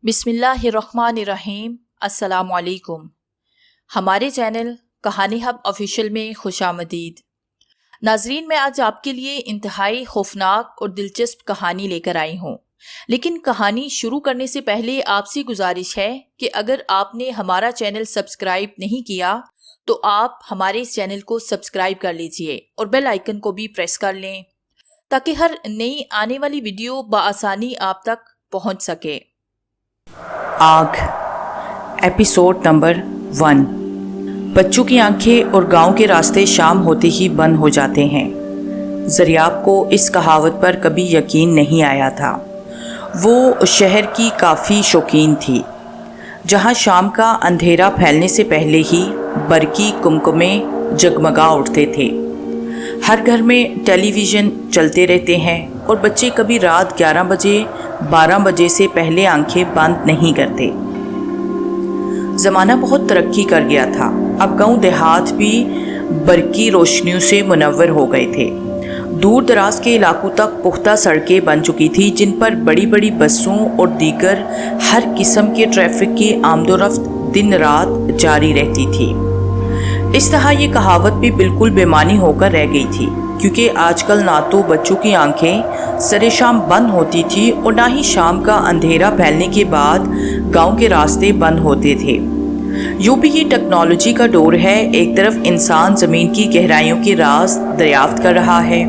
बिस्मिल्लाहिर्रहमानिर्रहीम। अस्सलाम वालेकुम। हमारे चैनल कहानी हब ऑफिशियल में खुशामदीद। नाजरीन, मैं आज आपके लिए इंतहाई खौफनाक और दिलचस्प कहानी लेकर आई हूँ, लेकिन कहानी शुरू करने से पहले आपसे गुजारिश है कि अगर आपने हमारा चैनल सब्सक्राइब नहीं किया तो आप हमारे इस चैनल को सब्सक्राइब कर लीजिए और बेल आइकन को भी प्रेस कर लें ताकि हर नई आने वाली वीडियो बआसानी आप तक पहुँच सके। आग, एपिसोड नंबर 1। बच्चों की आंखें और गांव के रास्ते शाम होते ही बंद हो जाते हैं। ज़रियाब को इस कहावत पर कभी यकीन नहीं आया था। वो शहर की काफ़ी शौकीन थी, जहां शाम का अंधेरा फैलने से पहले ही बरकी कुमकुमे जगमगा उठते थे। हर घर में टेलीविज़न चलते रहते हैं और बच्चे कभी रात 11 बजे 12 बजे से पहले आंखें बंद नहीं करते। ज़माना बहुत तरक्की कर गया था। अब गांव देहात भी बरकी रोशनियों से मुनव्वर हो गए थे। दूर दराज के इलाकों तक पुख्ता सड़कें बन चुकी थी, जिन पर बड़ी बड़ी बसों और दीगर हर किस्म के ट्रैफिक की आमदोरफ्त दिन रात जारी रहती थी। इस तरह ये कहावत भी बिल्कुल बेमानी होकर रह गई थी, क्योंकि आजकल ना तो बच्चों की आंखें सरे शाम बंद होती थी और ना ही शाम का अंधेरा फैलने के बाद गांव के रास्ते बंद होते थे। यूं भी ये टेक्नोलॉजी का दौर है। एक तरफ इंसान ज़मीन की गहराइयों के राज दरियाफ्त कर रहा है,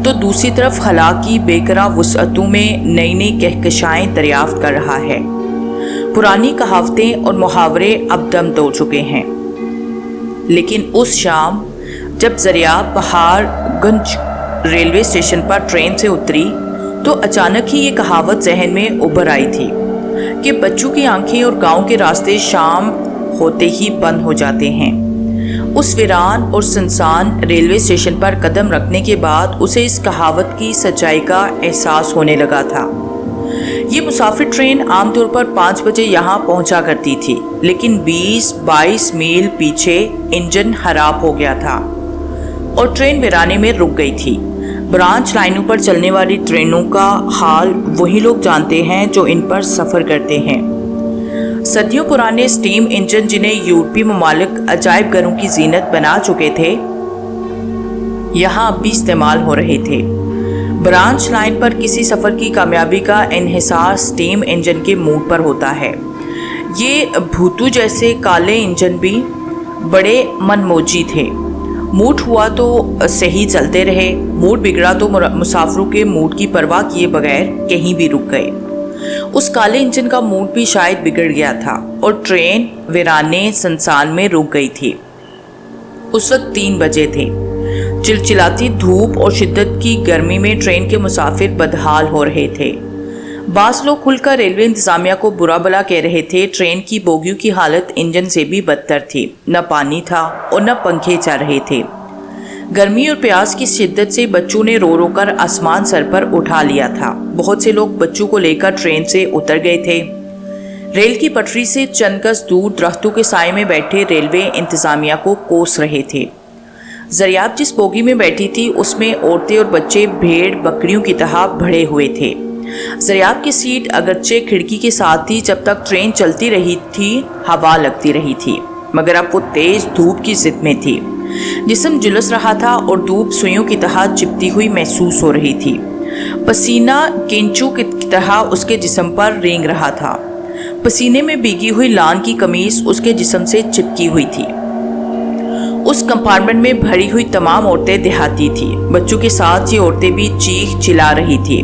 तो दूसरी तरफ खला की बेकरार वुसअतों में नई नई कहकशाएं दरियाफ्त कर रहा है। पुरानी कहावतें और मुहावरे अब दम तोड़ चुके हैं, लेकिन उस शाम जब ज़रियाब पहाड़गंज रेलवे स्टेशन पर ट्रेन से उतरी तो अचानक ही ये कहावत जहन में उभर आई थी कि बच्चों की आंखें और गांव के रास्ते शाम होते ही बंद हो जाते हैं। उस वीरान और सुनसान रेलवे स्टेशन पर कदम रखने के बाद उसे इस कहावत की सच्चाई का एहसास होने लगा था। ये मुसाफिर ट्रेन आमतौर पर 5 बजे यहाँ पहुँचा करती थी, लेकिन 20-22 मील पीछे इंजन खराब हो गया था और ट्रेन वीराने में रुक गई थी। ब्रांच लाइनों पर चलने वाली ट्रेनों का हाल वही लोग जानते हैं जो इन पर सफ़र करते हैं। सदियों पुराने स्टीम इंजन, जिन्हें यूरोपीय ममालिक अजायब घरों की जीनत बना चुके थे, यहाँ अब भी इस्तेमाल हो रहे थे। ब्रांच लाइन पर किसी सफ़र की कामयाबी का इन्हिसार स्टीम इंजन के मूड पर होता है। ये भूतू जैसे काले इंजन भी बड़े मनमोजी थे। मूड हुआ तो सही चलते रहे, मूड बिगड़ा तो मुसाफिरों के मूड की परवाह किए बगैर कहीं भी रुक गए। उस काले इंजन का मूड भी शायद बिगड़ गया था और ट्रेन वीराने सुनसान में रुक गई थी। उस वक्त 3 बजे थे। चिलचिलाती धूप और शिद्दत की गर्मी में ट्रेन के मुसाफिर बदहाल हो रहे थे। बास लोग खुलकर रेलवे इंतजामिया को बुरा भला कह रहे थे। ट्रेन की बोगियों की हालत इंजन से भी बदतर थी। न पानी था और न पंखे चल रहे थे। गर्मी और प्यास की शिद्दत से बच्चों ने रो रो कर आसमान सर पर उठा लिया था। बहुत से लोग बच्चों को लेकर ट्रेन से उतर गए थे। रेल की पटरी से चंद गज दूर दरख्तों के साए में बैठे रेलवे इंतजामिया को कोस रहे थे। ज़रियाब जिस बोगी में बैठी थी उसमें औरतें और बच्चे भेड़ बकरियों की तरह भरे हुए थे। ज़रियाब की सीट अगरचे खिड़की के साथ थी। जब तक ट्रेन चलती रही थी हवा लगती रही थी, मगर अब वो तेज़ धूप की जिद में थी। जिस्म झुलस रहा था और धूप सुइयों की तरह चिपती हुई महसूस हो रही थी। पसीना केंचू की तरह उसके जिस्म पर रेंग रहा था। पसीने में भीगी हुई लान की कमीज उसके जिस्म से चिपकी हुई थी। उस कंपार्टमेंट में भरी हुई तमाम औरतें देहाती थी। बच्चों के साथ ये औरतें भी चीख चिल्ला रही थी।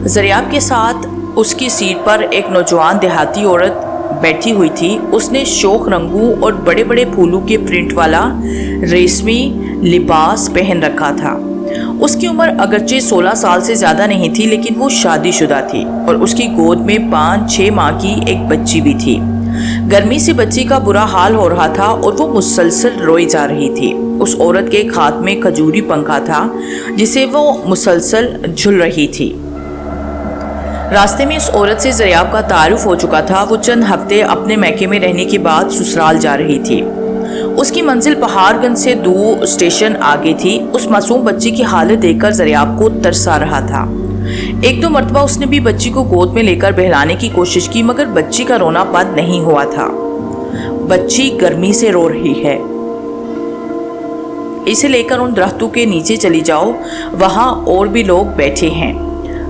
ज़रियाब के साथ उसकी सीट पर एक नौजवान देहाती औरत बैठी हुई थी। उसने शोख रंगों और बड़े बड़े फूलों के प्रिंट वाला रेशमी लिबास पहन रखा था। उसकी उम्र अगरचे 16 साल से ज़्यादा नहीं थी, लेकिन वो शादीशुदा थी और उसकी गोद में 5-6 माह की एक बच्ची भी थी। गर्मी से बच्ची का बुरा हाल हो रहा था और वो मुसलसल रोई जा रही थी। उस औरत के एक हाथ में खजूरी पंखा था जिसे वो मुसलसल झुल रही थी। रास्ते में इस औरत से ज़रियाब का तारुफ हो चुका था। वो चंद हफ्ते अपने मैके में रहने के बाद ससुराल जा रही थी। उसकी मंजिल पहाड़गंज से 2 स्टेशन आगे थी। उस मासूम बच्ची की हालत देखकर ज़रियाब को तरस आ रहा था। ایک دو مرتبہ اس نے بھی بچی کو گود میں لے کر بہلانے کی کوشش کی، مگر بچی کا رونا بند نہیں ہوا تھا۔ بچی گرمی سے رو رہی ہے، اسے لے کر ان درختوں کے نیچے چلی جاؤ، وہاں اور بھی لوگ بیٹھے ہیں۔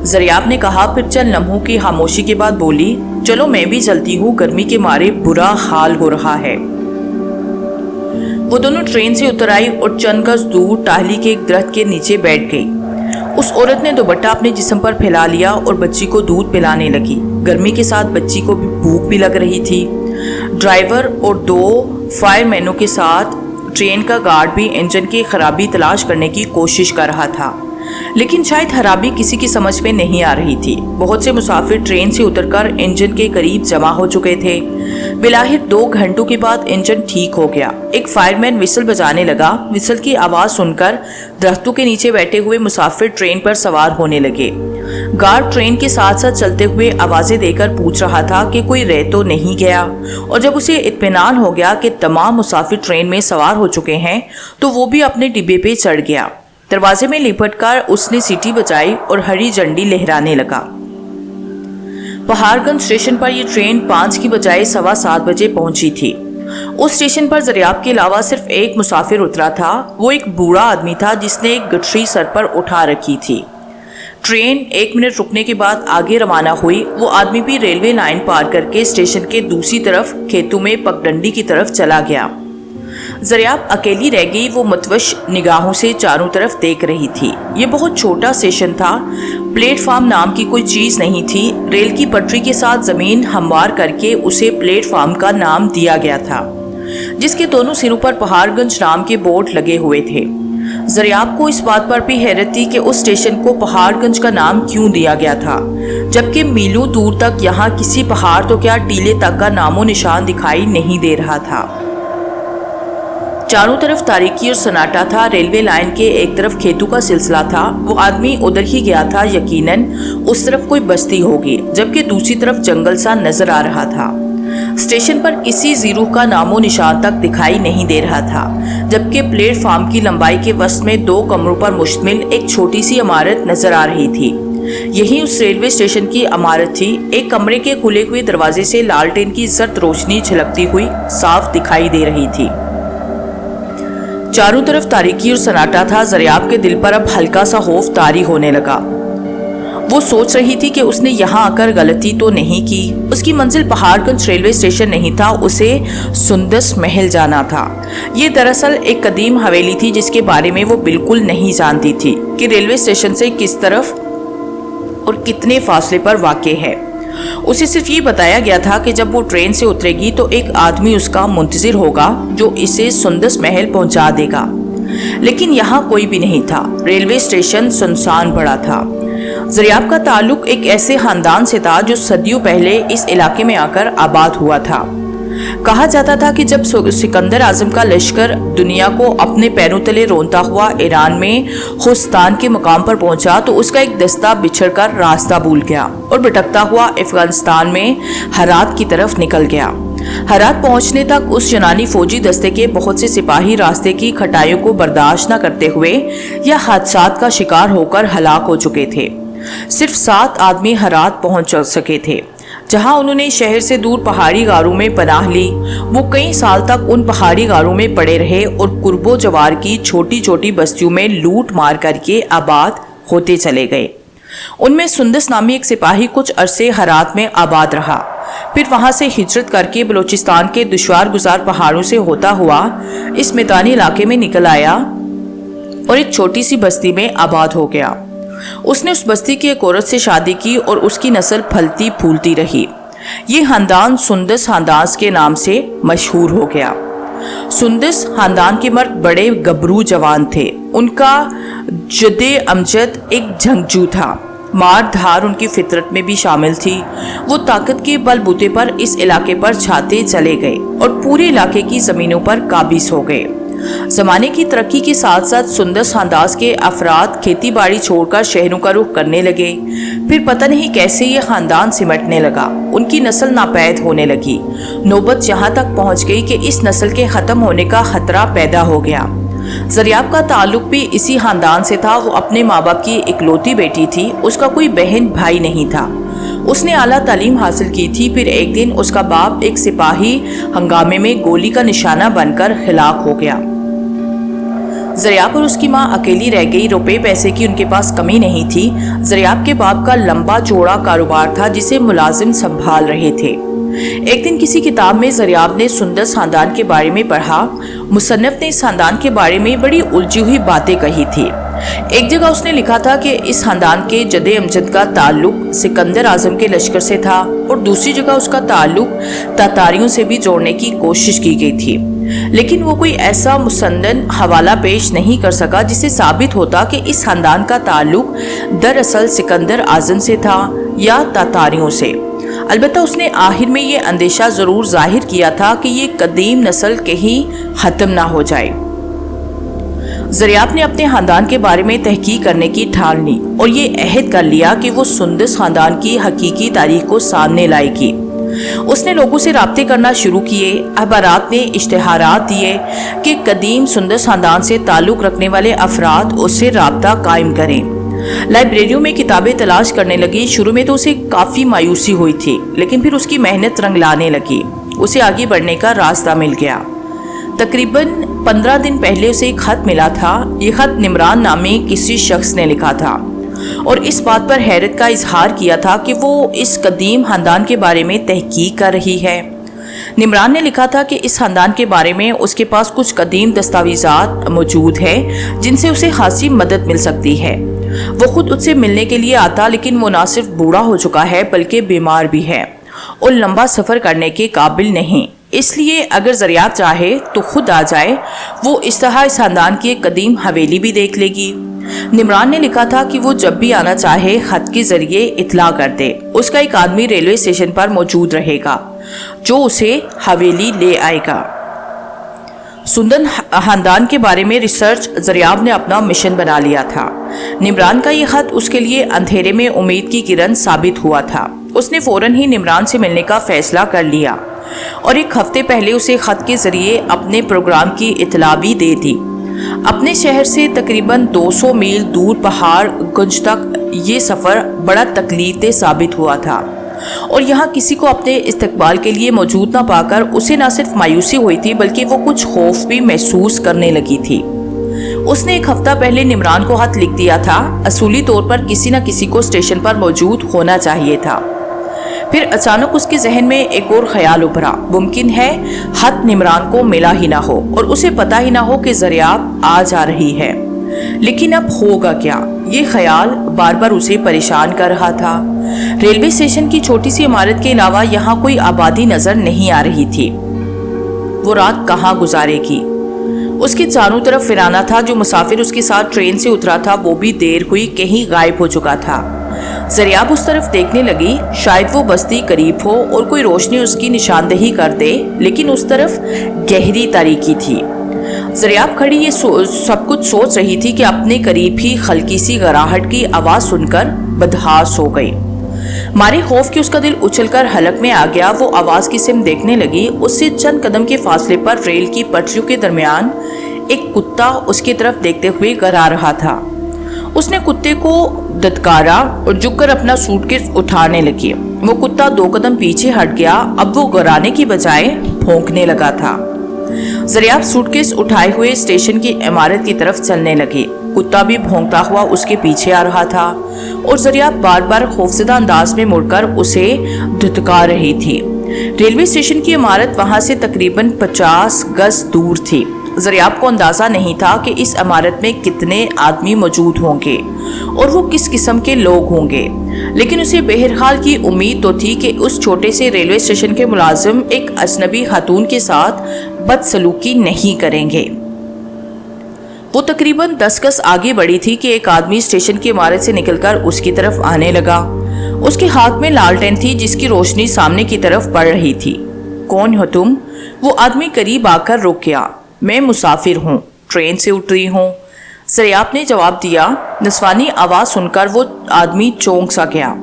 زریاب نے کہا، پھر چند لمحوں کی خاموشی کے بعد بولی، چلو میں بھی چلتی ہوں، گرمی کے مارے برا حال ہو رہا ہے۔ وہ دونوں ٹرین سے اتر آئی اور چند گز دور ٹاہلی کے ایک درخت کے نیچے بیٹھ گئی۔ اس عورت نے دوپٹہ اپنے جسم پر پھیلا لیا اور بچی کو دودھ پلانے لگی۔ گرمی کے ساتھ بچی کو بھوک بھی لگ رہی تھی۔ ڈرائیور اور 2 فائر مینوں کے ساتھ ٹرین کا گارڈ بھی انجن کی خرابی تلاش کرنے کی کوشش کر رہا تھا، لیکن شاید خرابی کسی کی سمجھ میں نہیں آ رہی تھی۔ بہت سے مسافر ٹرین سے اتر کر انجن کے قریب جمع ہو چکے تھے۔ بلاخر 2 گھنٹوں کے بعد انجن ٹھیک ہو گیا۔ ایک فائر مین وسل بجانے لگا۔ وسل کی آواز سن کر درختوں کے نیچے بیٹھے ہوئے مسافر ٹرین پر سوار ہونے لگے۔ گارڈ ٹرین کے ساتھ ساتھ چلتے ہوئے آوازیں دے کر پوچھ رہا تھا کہ کوئی رہ تو نہیں گیا، اور جب اسے اطمینان ہو گیا کہ تمام مسافر ٹرین میں سوار ہو چکے ہیں تو وہ بھی اپنے ڈبے پہ چڑھ گیا۔ دروازے میں لپٹ کر اس نے سیٹی بجائی اور ہری جھنڈی لہرانے لگا۔ پہاڑ گنج اسٹیشن پر یہ ٹرین 5 کی بجائے 7:15 بجے پہنچی تھی۔ اس اسٹیشن پر زریاب کے علاوہ صرف ایک مسافر اترا تھا۔ وہ ایک بوڑھا آدمی تھا جس نے ایک گٹھری سر پر اٹھا رکھی تھی۔ ٹرین 1 منٹ رکنے کے بعد آگے روانہ ہوئی۔ وہ آدمی بھی ریلوے لائن پار کر کے اسٹیشن کے دوسری طرف کھیتوں میں پگڈنڈی کی طرف چلا گیا۔ زریاب اکیلی رہ گئی۔ وہ متوش نگاہوں سے چاروں طرف دیکھ رہی تھی۔ یہ بہت چھوٹا اسٹیشن تھا۔ پلیٹ فارم نام کی کوئی چیز نہیں تھی۔ ریل کی پٹری کے ساتھ زمین ہموار کر کے اسے پلیٹ فارم کا نام دیا گیا تھا، جس کے دونوں سروں پر پہاڑ گنج نام کے بورڈ لگے ہوئے تھے۔ زریاب کو اس بات پر بھی حیرت تھی کہ اس اسٹیشن کو پہاڑ گنج کا نام کیوں دیا گیا تھا، جبکہ میلوں دور تک یہاں کسی پہاڑ تو کیا ٹیلے تک کا نام و نشان دکھائی نہیں دے رہا تھا۔ چاروں طرف تاریکی اور سناٹا تھا۔ ریلوے لائن کے ایک طرف کھیتوں کا سلسلہ تھا۔ وہ آدمی ادھر ہی گیا تھا، یقیناً اس طرف کوئی بستی ہوگی، جبکہ دوسری طرف جنگل سا نظر آ رہا تھا۔ اسٹیشن پر کسی زیرو کا نام و نشان تک دکھائی نہیں دے رہا تھا، جبکہ پلیٹ فارم کی لمبائی کے وسط میں 2 کمروں پر مشتمل ایک چھوٹی سی عمارت نظر آ رہی تھی۔ یہی اس ریلوے اسٹیشن کی عمارت تھی۔ ایک کمرے کے کھلے ہوئے دروازے سے لالٹین کی زرد روشنی جھلکتی ہوئی صاف دکھائی دے رہی تھی۔ چاروں طرف تاریکی اور سناٹا تھا۔ زریاب کے دل پر اب ہلکا سا خوف طاری ہونے لگا۔ وہ سوچ رہی تھی کہ اس نے یہاں آ کر غلطی تو نہیں کی۔ اس کی منزل پہاڑ گنج ریلوے اسٹیشن نہیں تھا، اسے سندس محل جانا تھا۔ یہ دراصل ایک قدیم حویلی تھی جس کے بارے میں وہ بالکل نہیں جانتی تھی کہ ریلوے اسٹیشن سے کس طرف اور کتنے فاصلے پر واقع ہے۔ اسے صرف یہ بتایا گیا تھا کہ جب وہ ٹرین سے اترے گی تو ایک آدمی اس کا منتظر ہوگا جو اسے سندس محل پہنچا دے گا، لیکن یہاں کوئی بھی نہیں تھا۔ ریلوے اسٹیشن سنسان پڑا تھا۔ زریاب کا تعلق ایک ایسے خاندان سے تھا جو صدیوں پہلے اس علاقے میں آ کر آباد ہوا تھا۔ کہا جاتا تھا کہ جب سکندر اعظم کا لشکر دنیا کو اپنے پیروں تلے رونتا ہوا ایران میں خوزستان کے مقام پر پہنچا تو اس کا ایک دستہ بچھڑ کر راستہ بھول گیا اور بھٹکتا ہوا افغانستان میں ہرات کی طرف نکل گیا۔ ہرات پہنچنے تک اس یونانی فوجی دستے کے بہت سے سپاہی راستے کی کھٹائیوں کو برداشت نہ کرتے ہوئے یا حادثات کا شکار ہو کر ہلاک ہو چکے تھے۔ صرف 7 آدمی ہرات پہنچ سکے تھے، جہاں انہوں نے شہر سے دور پہاڑی غاروں میں پناہ لی۔ وہ کئی سال تک ان پہاڑی غاروں میں پڑے رہے اور قرب و جوار کی چھوٹی چھوٹی بستیوں میں لوٹ مار کر کے آباد ہوتے چلے گئے۔ ان میں سندس نامی ایک سپاہی کچھ عرصے ہرات میں آباد رہا، پھر وہاں سے ہجرت کر کے بلوچستان کے دشوار گزار پہاڑوں سے ہوتا ہوا اس میدانی علاقے میں نکل آیا اور ایک چھوٹی سی بستی میں آباد ہو گیا۔ اس نے اس بستی کی ایک عورت سے شادی کی اور اس کی نسل پھلتی پھولتی رہی۔ یہ خاندان سندس خاندان کے نام سے مشہور ہو گیا۔ سندس خاندان کے مرد بڑے گبرو جوان تھے۔ ان کا جد امجد ایک جنگجو تھا۔ مار دھار ان کی فطرت میں بھی شامل تھی۔ وہ طاقت کے بل بوتے پر اس علاقے پر چھاتے چلے گئے اور پورے علاقے کی زمینوں پر قابض ہو گئے۔ زمانے کی ترقی کے ساتھ ساتھ سندس خاندان کے افراد کھیتی باڑی چھوڑ کر شہروں کا رخ کرنے لگے۔ پھر پتہ نہیں کیسے یہ خاندان سمٹنے لگا۔ ان کی نسل ناپید ہونے لگی۔ نوبت یہاں تک پہنچ گئی کہ اس نسل کے ختم ہونے کا خطرہ پیدا ہو گیا۔ زریاب کا تعلق بھی اسی خاندان سے تھا۔ وہ اپنے ماں باپ کی اکلوتی بیٹی تھی، اس کا کوئی بہن بھائی نہیں تھا۔ اس نے اعلیٰ تعلیم حاصل کی تھی۔ پھر ایک دن اس کا باپ ایک سپاہی ہنگامے میں گولی کا نشانہ بن کر ہلاک ہو گیا۔ زریاب اور اس کی ماں اکیلی رہ گئی۔ روپے پیسے کی ان کے پاس کمی نہیں تھی۔ زریاب کے باپ کا لمبا چوڑا کاروبار تھا جسے ملازم سنبھال رہے تھے۔ ایک دن کسی کتاب میں زریاب نے سندس خاندان کے بارے میں پڑھا۔ مصنف نے اس خاندان کے بارے میں بڑی الجھی ہوئی باتیں کہی تھی۔ ایک جگہ اس نے لکھا تھا کہ اس خاندان کے جد امجد کا تعلق سکندر اعظم کے لشکر سے تھا، اور دوسری جگہ اس کا تعلق تاتاریوں سے بھی جوڑنے کی کوشش کی گئی تھی، لیکن وہ کوئی ایسا مسندن حوالہ پیش نہیں کر سکا جسے ثابت ہوتا کہ اس خاندان کا تعلق دراصل سکندر اعظم سے تھا یا تاتاریوں سے۔ البتہ اس نے آخر میں یہ اندیشہ ضرور ظاہر کیا تھا کہ یہ قدیم نسل کہیں ختم نہ ہو جائے۔ زریاب نے اپنے خاندان کے بارے میں تحقیق کرنے کی ٹھان لی اور یہ عہد کر لیا کہ وہ سندس خاندان کی حقیقی تاریخ کو سامنے لائے گی۔ اس نے لوگوں سے رابطے کرنا شروع کیے۔ اخبارات نے اشتہارات دیے کہ قدیم سندس خاندان سے تعلق رکھنے والے افراد اس سے رابطہ قائم کریں۔ لائبریریوں میں کتابیں تلاش کرنے لگی۔ شروع میں تو اسے کافی مایوسی ہوئی تھی، لیکن پھر اس کی محنت رنگ لانے لگی۔ اسے آگے بڑھنے کا راستہ مل گیا۔ تقریباً 15 دن پہلے اسے ایک خط ملا تھا۔ یہ خط نمران نامی کسی شخص نے لکھا تھا اور اس بات پر حیرت کا اظہار کیا تھا کہ وہ اس قدیم خاندان کے بارے میں تحقیق کر رہی ہے۔ نمران نے لکھا تھا کہ اس خاندان کے بارے میں اس کے پاس کچھ قدیم دستاویزات موجود ہیں جن سے اسے خاصی مدد مل سکتی ہے۔ وہ خود اس سے ملنے کے لیے آتا، لیکن وہ نہ صرف بوڑھا ہو چکا ہے بلکہ بیمار بھی ہے اور لمبا سفر کرنے کے قابل نہیں۔ اس لیے اگر زریاب چاہے تو خود آ جائے۔ وہ اس طرح اس خاندان کی ایک قدیم حویلی بھی دیکھ لے گی۔ نمران نے لکھا تھا کہ وہ جب بھی آنا چاہے خط کے ذریعے اطلاع کر دے۔ اس کا ایک آدمی ریلوے اسٹیشن پر موجود رہے گا جو اسے حویلی لے آئے گا۔ سندن خاندان کے بارے میں ریسرچ زریاب نے اپنا مشن بنا لیا تھا۔ نمران کا یہ خط اس کے لیے اندھیرے میں امید کی کرن ثابت ہوا تھا۔ اس نے فوراً ہی نمران سے ملنے کا فیصلہ کر لیا اور ایک ہفتے پہلے اسے خط کے ذریعے اپنے پروگرام کی اطلاع بھی دے دی۔ اپنے شہر سے تقریباً 200 میل دور پہاڑ گنج تک یہ سفر بڑا تکلیف دہ ثابت ہوا تھا، اور یہاں کسی کو اپنے استقبال کے لیے موجود نہ پا کر اسے نہ صرف مایوسی ہوئی تھی بلکہ وہ کچھ خوف بھی محسوس کرنے لگی تھی۔ اس نے ایک ہفتہ پہلے نمران کو خط لکھ دیا تھا۔ اصولی طور پر کسی نہ کسی کو اسٹیشن پر موجود ہونا چاہیے تھا۔ پھر اچانک اس کے ذہن میں ایک اور خیال ابھرا۔ ممکن ہے خط نمران کو ملا ہی نہ ہو اور اسے پتا ہی نہ ہو کہ زریاب آ جا رہی ہے، لیکن اب ہوگا کیا؟ یہ خیال بار بار اسے پریشان کر رہا تھا۔ ریلوے اسٹیشن کی چھوٹی سی عمارت کے علاوہ یہاں کوئی آبادی نظر نہیں آ رہی تھی۔ وہ رات کہاں گزارے گی؟ اس کے چاروں طرف ویرانہ تھا۔ جو مسافر اس کے ساتھ ٹرین سے اترا تھا وہ بھی دیر ہوئی کہیں غائب ہو چکا تھا۔ زریاب اس طرف دیکھنے لگی، شاید وہ بستی قریب ہو اور کوئی روشنی اس کی نشاندہی کر دے، لیکن اس طرف گہری تاریکی تھی۔ زریاب کھڑی یہ سب کچھ سوچ رہی تھی کہ اپنے قریب ہی ہلکی سی گراہٹ کی آواز سن کر بدحاس ہو گئی۔ مارے خوف کہ اس کا دل اچھل کر حلق میں آ گیا، وہ آواز کی سمت دیکھنے لگی۔ اس سے چند قدم کے فاصلے پر ریل کی پٹریوں کے درمیان ایک کتا اس کی طرف دیکھتے ہوئے گھرا رہا تھا۔ اس نے کتے کو دھتکارا اور جھک کر اپنا سوٹ کیس اٹھانے لگی۔ وہ کتا 2 قدم پیچھے ہٹ گیا۔ اب وہ گھرانے کی بجائے بھونکنے لگا تھا۔ زریاب سوٹ کیس اٹھائے ہوئے اسٹیشن کی عمارت کی طرف چلنے لگی۔ کتا بھی بھونکتا ہوا اس کے پیچھے آ رہا تھا اور زریاب بار بار خوفزدہ انداز میں مڑ کر اسے دھتکار رہی تھی۔ ریلوے اسٹیشن کی عمارت وہاں سے تقریباً 50 گز دور تھی۔ زریاب کو اندازہ نہیں تھا کہ اس عمارت میں کتنے آدمی موجود ہوں گے اور وہ کس قسم کے لوگ ہوں گے، لیکن اسے بہرحال کی امید تو تھی کہ اس چھوٹے سے ریلوے اسٹیشن کے ملازم ایک اجنبی خاتون کے ساتھ بدسلوکی نہیں کریں گے۔ وہ تقریباً 10 گز آگے بڑھی تھی کہ ایک آدمی اسٹیشن کی عمارت سے نکل کر اس کی طرف آنے لگا۔ اس کے ہاتھ میں لالٹین تھی جس کی روشنی سامنے کی طرف پڑ رہی تھی۔ کون ہو تم؟ وہ آدمی قریب آ کر رک گیا۔ میں مسافر ہوں، ٹرین سے اتری ہوں، زریاب نے جواب دیا۔ نسوانی آواز سن کر وہ آدمی چونک سا گیا۔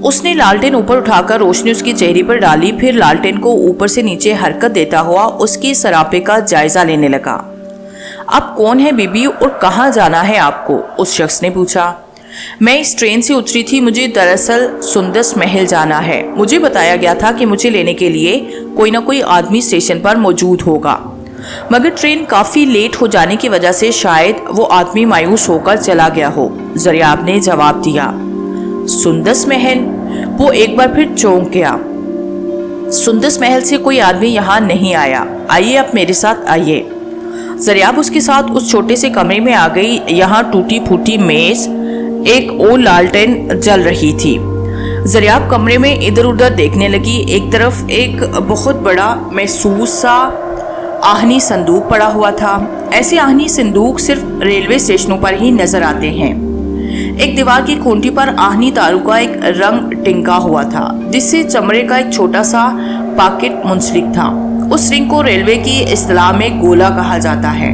اس نے لالٹین اوپر اٹھا کر روشنی اس کی چہرے پر ڈالی، پھر لالٹین کو اوپر سے نیچے حرکت دیتا ہوا اس کی سراپے کا جائزہ لینے لگا۔ आप कौन है बीबी और कहाँ जाना है आपको? उस शख्स ने पूछा। मैं इस ट्रेन से उतरी थी, मुझे दरअसल सुंदस महल जाना है। मुझे बताया गया था कि मुझे लेने के लिए कोई ना कोई आदमी स्टेशन पर मौजूद होगा, मगर ट्रेन काफ़ी लेट हो जाने की वजह से शायद वो आदमी मायूस होकर चला गया हो। ज़रियाब ने जवाब दिया। सुंदस महल? वो एक बार फिर चौंक गया। सुंदस महल से कोई आदमी यहाँ नहीं आया। आइए, आप मेरे साथ आइए। ज़रियाब उसके साथ उस छोटे से कमरे में आ गई। यहाँ टूटी फूटी मेज, एक और लालटेन जल रही थी। ज़रियाब कमरे में इधर उधर देखने लगी। एक तरफ एक बहुत बड़ा महसूस सा आहनी संदूक पड़ा हुआ था। ऐसे आहनी संदूक सिर्फ रेलवे स्टेशनों पर ही नजर आते हैं। एक दीवार की खूंटी पर आहनी तारों का एक रंग टिंका हुआ था, जिससे चमड़े का एक छोटा सा पॉकेट मुंसलिक था। उस रिंग को रेलवे की इस्तिलाह में गोला कहा जाता है।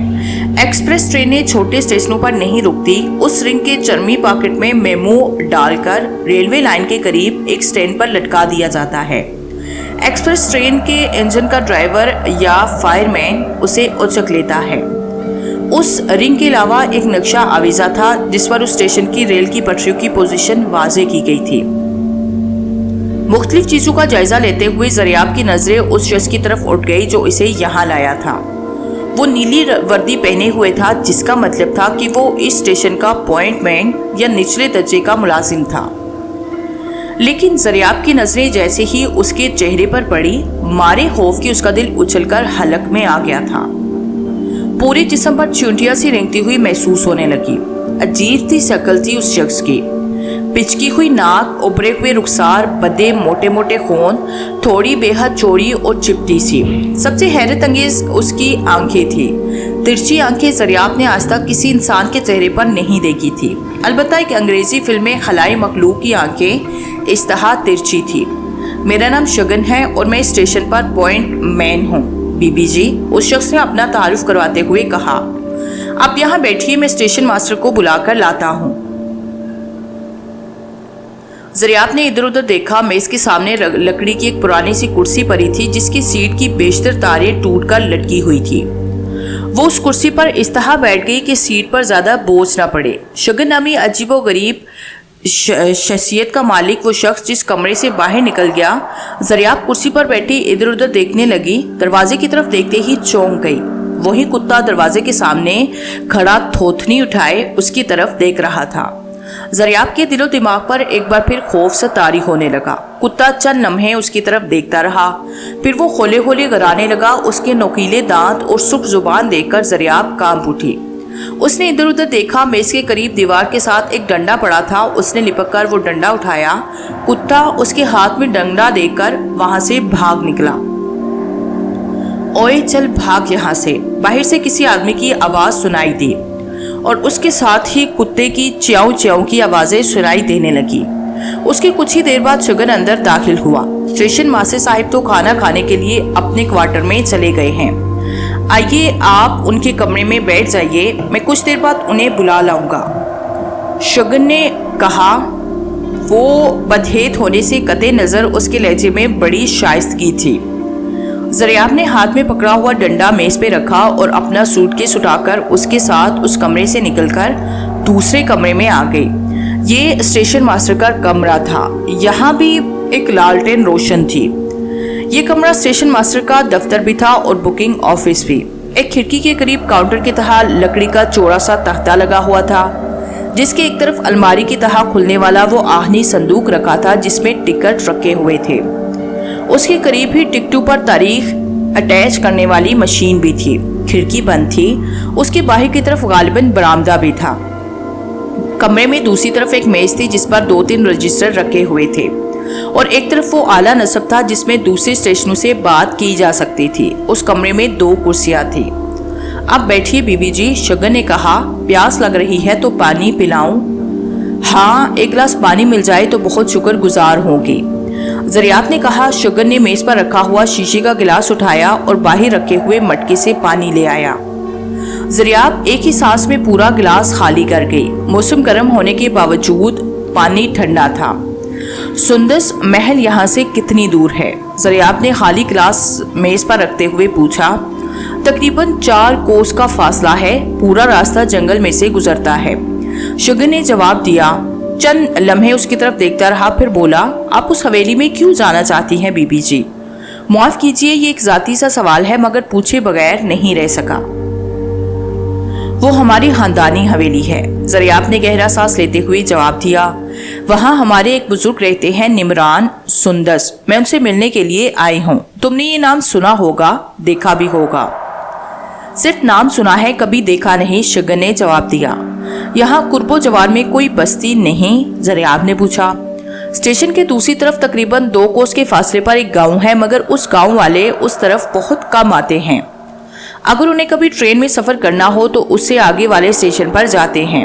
एक्सप्रेस ट्रेनें छोटे स्टेशनों पर नहीं रुकती। उस रिंग के चर्मी पॉकेट में मेमो डालकर रेलवे लाइन के करीब एक स्टैंड पर लटका दिया जाता है। एक्सप्रेस ट्रेन के इंजन का ड्राइवर या फायरमैन उसे उचक लेता है। उस रिंग के अलावा एक नक्शा आविजा था, जिस पर उस स्टेशन की रेल की पटरियों की पोजीशन वाज़े की गई थी। मुख्तलिफ चीज़ों का जायजा लेते हुए ज़रियाब की नज़रें उस शख्स की तरफ उठ गई जो इसे यहाँ लाया था। वो नीली वर्दी पहने हुए था, जिसका मतलब था कि वो इस स्टेशन का अपॉइंटमेंट या निचले दर्जे का मुलाजिम था। लेकिन ज़रियाब की नज़रें जैसे ही उसके चेहरे पर पड़ी, मारे खौफ की उसका दिल उछलकर हलक में आ गया था। पूरे जिस्म पर चुंटियां सी रेंगती हुई महसूस होने लगी। अजीब सी शक्ल थी उस शख्स की। पिचकी हुई नाक, उभरे हुए रुखसार, बदे मोटे मोटे खून, थोड़ी बेहद चौड़ी और चिपटी सी। सबसे हैरत अंगेज उसकी आंखें थी। तिरछी आंखें ज़रियाब ने आज तक किसी इंसान के चेहरे पर नहीं देखी थी। अलबत्ता एक अंग्रेजी फिल्म में खलाई मखलूक की आंखें इस तरह तिरछी थी। मेरा नाम शगन है और मैं स्टेशन पर पॉइंट मैन हूँ बीबी जी, उस शख्स ने अपना तारुफ करवाते हुए कहा। आप यहाँ बैठिए, मैं स्टेशन मास्टर को बुलाकर लाता हूँ। ज़रियाब ने इधर उधर देखा। मेज के सामने लकड़ी की एक पुरानी सी कुर्सी पड़ी थी, जिसकी सीट की बेशतर तारें टूटकर लटकी हुई थी। वो उस कुर्सी पर इस तरह बैठ गई कि सीट पर ज़्यादा बोझ न पड़े। शगन नामी अजीबो गरीब शख्सियत का मालिक वो शख्स जिस कमरे से बाहर निकल गया। ज़रियाब कुर्सी पर बैठी इधर उधर देखने लगी। दरवाजे की तरफ देखते ही चौंक गई। वही कुत्ता दरवाजे के सामने खड़ा थोथनी उठाए उसकी तरफ देख रहा था। ज़रियाब के दिलो दिमाग पर एक बार फिर खौफ से तारी होने लगा। कुत्ता चंद लम्हे उसकी तरफ देखता रहा, फिर वो खोले खोले गराने लगा। उसके नोकीले दांत और सुर्ख जुबान देखकर ज़रियाब कांप उठी। उसने इधर उधर देखा। मेज के करीब दीवार के साथ एक डंडा पड़ा था। उसने लिपक कर वो डंडा उठाया। कुत्ता उसके हाथ में डंडा देकर वहां से भाग निकला। ओए चल भाग यहाँ से, बाहर से किसी आदमी की आवाज सुनाई दी और उसके साथ ही कुत्ते की च्याऊ च्याऊ की आवाजें सुनाई देने लगी। उसके कुछ ही देर बाद शगन अंदर दाखिल हुआ। स्टेशन मास्टर साहिब तो खाना खाने के लिए अपने क्वार्टर में चले गए हैं। आइए, आप उनके कमरे में बैठ जाइए, मैं कुछ देर बाद उन्हें बुला लाऊंगा, शगन ने कहा। वो बदहेत होने से कतई नज़र उसके लहजे में बड़ी शाइस्तगी थी। ज़रियाब ने हाथ में पकड़ा हुआ डंडा मेज पे रखा और अपना सूटकेस उठाकर उसके साथ उस कमरे से निकलकर दूसरे कमरे में आ गई। ये स्टेशन मास्टर का कमरा था। यहाँ भी एक लालटेन रोशन थी। ये कमरा स्टेशन मास्टर का दफ्तर भी था और बुकिंग ऑफिस भी। एक खिड़की के करीब काउंटर की तरह लकड़ी का चौड़ा सा तख्ता लगा हुआ था, जिसके एक तरफ अलमारी की तरह खुलने वाला वो आहनी संदूक रखा था जिसमें टिकट रखे हुए थे। उसके करीब ही टिकटों पर तारीख अटैच करने वाली मशीन भी थी। खिड़की बंद थी। उसके बाहर की तरफ गालिबन बरामदा भी था। कमरे में दूसरी तरफ एक मेज थी जिस पर 2-3 रजिस्टर रखे हुए थे और एक तरफ वो आला नस्ब था जिसमें दूसरे स्टेशनों से बात की जा सकती थी। उस कमरे में 2 कुर्सियां थी। अब बैठिए बीबी जी, शगन ने कहा। प्यास लग रही है तो पानी पिलाऊं? हाँ, एक गिलास पानी मिल जाए तो बहुत शुक्रगुजार होगी, ज़रियाब ने कहा। शगन ने मेज पर रखा हुआ शीशे का गिलास उठाया और बाहर रखे हुए मटके से पानी ले आया। ज़रियाब एक ही सांस में पूरा गिलास खाली कर गई। मौसम गर्म होने के बावजूद पानी ठंडा था। सुंदस महल यहाँ से कितनी दूर है? ज़रियाब ने खाली गिलास मेज पर रखते हुए पूछा। तकरीबन 4 कोस का फासला है, पूरा रास्ता जंगल में से गुजरता है। शुगर ने जवाब दिया। चंद लम्हे उसकी तरफ देखता रहा, फिर बोला, आप उस हवेली में क्यों जाना चाहती हैं बीबी जी? माफ कीजिए, ये एक जाती सा सवाल है, मगर पूछे बगैर नहीं रह सका। वो हमारी खानदानी हवेली है, ज़रियाब ने गहरा सांस लेते हुए जवाब दिया। वहाँ हमारे एक बुजुर्ग रहते हैं, निमरान सुंदस। मैं उनसे मिलने के लिए आई हूँ। तुमने ये नाम सुना होगा, देखा भी होगा। सिर्फ नाम सुना है, कभी देखा नहीं, शुगर ने जवाब दिया। यहाँ कुर्बो जवार में कोई बस्ती नहीं? ज़रियाब ने पूछा। स्टेशन के दूसरी तरफ तकरीबन 2 कोस के फासले पर एक गांव है, मगर उस गांव वाले उस तरफ बहुत कम आते हैं। अगर उन्हें कभी ट्रेन में सफर करना हो तो उससे आगे वाले स्टेशन पर जाते हैं।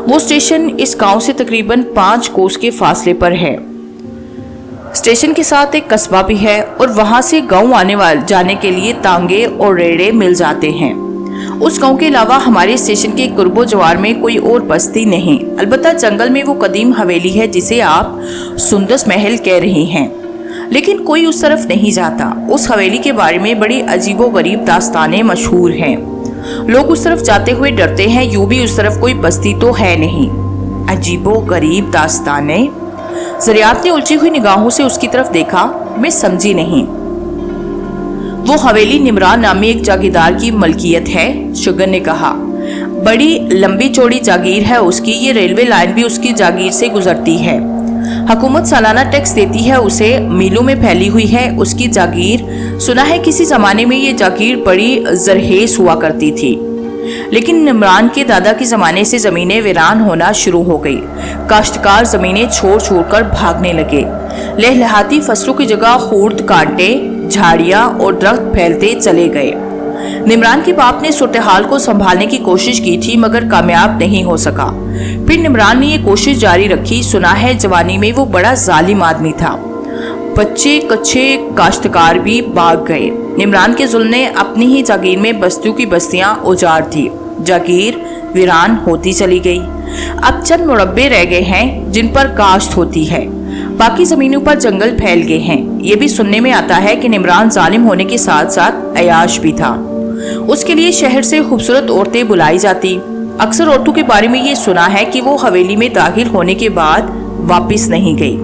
वो स्टेशन इस गांव से तकरीबन 5 कोस के फासले पर है। स्टेशन के साथ एक कस्बा भी है और वहां से गांव आने वाले जाने के लिए तांगे और रेड़े मिल जाते हैं। उस गांव के अलावा हमारे स्टेशन के कुर्बो जवार में कोई और बस्ती नहीं। अलबत्ता जंगल में वो कदीम हवेली है जिसे आप सुंदस महल कह रही हैं, लेकिन कोई उस तरफ नहीं जाता। उस हवेली के बारे में बड़ी अजीबोगरीब दास्तानें मशहूर हैं। लोग उस तरफ जाते हुए डरते हैं, यूं भी उस तरफ कोई बस्ती तो है नहीं। अजीबोगरीब दास्तानें? ज़रियाब ने उलझी हुई निगाहों से उसकी तरफ देखा। मैं समझी नहीं। वो हवेली निमरान नामी एक जागीरदार की मलकियत है, शुगर ने कहा। बड़ी लंबी चौड़ी जागीर है उसकी। ये रेलवे लाइन भी उसकी जागीर से गुजरती है। हुकूमत सालाना टैक्स देती है उसे, मीलों में फैली हुई है उसकी जागीर। सुना है किसी जमाने में ये जागीर बड़ी जरखेज हुआ करती थी, लेकिन निमरान के दादा के जमाने से जमीनें वीरान होना शुरू हो गई। काश्तकार जमीनें छोड़ छोड़कर भागने लगे। लहलहाती फसलों की जगह खूर्द कांटे, झाड़ियां और दरख्त फैलते चले गए। निमरान के बाप ने सूरत-ए-हाल को संभालने की कोशिश की थी, मगर कामयाब नहीं हो सका। फिर निमरान ने ये कोशिश जारी रखी। सुना है जवानी में वो बड़ा जालिम आदमी था। बच्चे कच्चे काश्तकार भी भाग गए। निमरान के जुल्म ने अपनी ही जागीर में बस्तियों की बस्तियां उजाड़ दी। जागीर वीरान होती चली गई। अब चंद मुरब्बे रह गए हैं जिन पर काश्त होती है। बाकी जमीनों पर जंगल फैल गए हैं। ये भी सुनने में आता है कि निमरान जालिम होने के साथ साथ अयाश भी था। उसके लिए शहर से खूबसूरत औरतें बुलाई जाती। अक्सर औरतों के बारे में ये सुना है कि वो हवेली में दाखिल होने के बाद वापस नहीं गई।